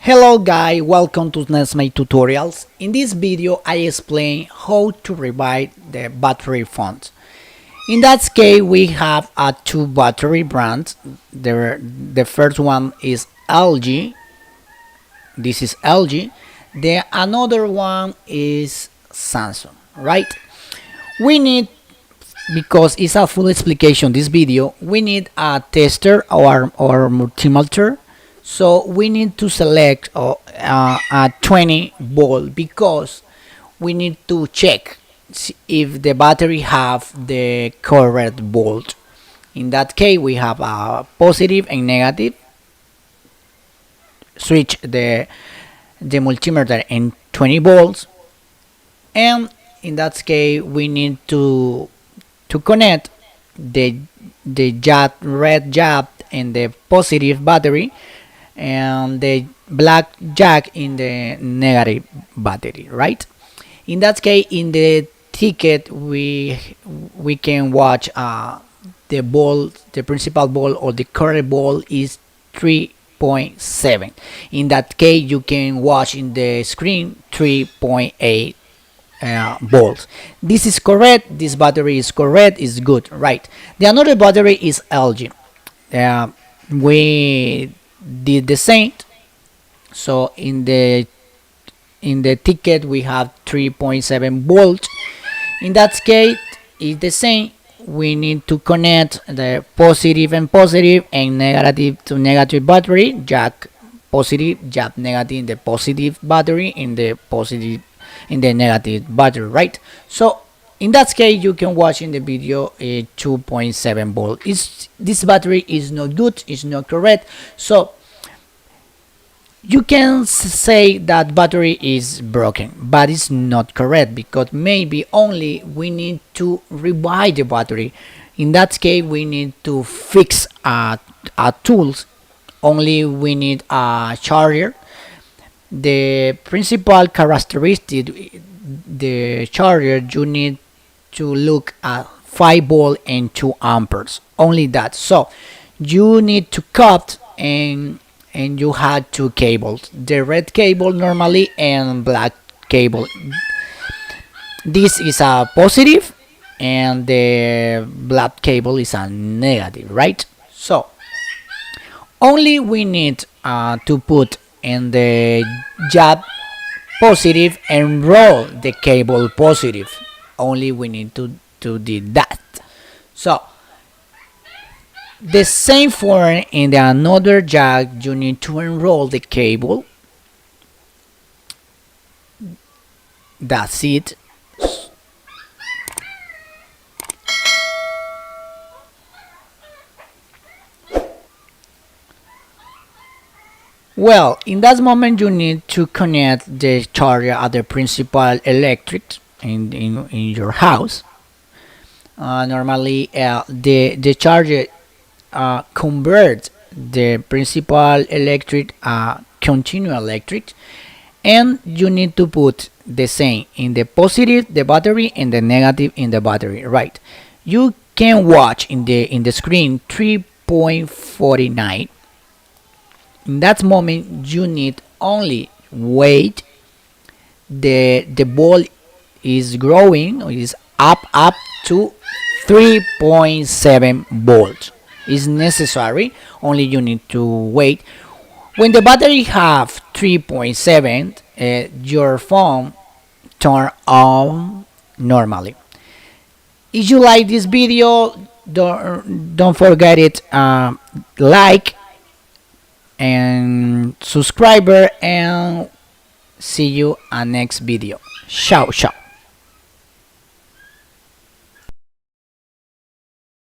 Hello guys, welcome to my tutorials. In this video I explain how to revive the battery font. In that case we have two battery brands. The first one is LG. This is LG. The another one is Samsung, right? We need, because it's a full explication this video, we need a tester or multimeter. So we need to select a 20 volt because we need to check if the battery have the correct volt. In that case we have a positive and negative. Switch the multimeter in 20 volts, and in that case we need to connect the red jack in the positive battery and the black jack in the negative battery, right? In that case, in the ticket we can watch the ball, the principal ball or the current ball is 3.7. In that case you can watch in the screen 3.8 volts. This is correct, this battery is correct, is good, right? The another battery is LG. We did the same. So in the ticket we have 3.7 volts. In that case it's the same. We need to connect the positive and negative to negative battery, jack positive, jack negative in the positive battery, in the negative battery, right? So in that case you can watch in the video 2.7 volt. This battery is not good, it's not correct. So you can say that battery is broken, but it's not correct, because maybe only we need to revive the battery. In that case we need to fix tools. Only we need a charger. The principal characteristic, the charger, you need to look at 5 volt and 2 amperes, only that. So you need to cut and you had 2 cables, the red cable normally and black cable. This is a positive and the black cable is a negative, right? So only we need to put in the jack positive and roll the cable positive. Only we need to do that. So the same for in the another jack, you need to enroll the cable. That's it. Well, in that moment you need to connect the charger at the principal electric in your house. Normally the charger convert the principal electric continuous electric, and you need to put the same in the positive the battery and the negative in the battery, right? You can watch in the screen 3.49. in that moment you need only wait. The ball is growing, is up to 3.7 volts. Is necessary, only you need to wait. When the battery have 3.7, your phone turn on normally. If you like this video, don't forget it, like and subscriber, and see you on next video. Ciao ciao.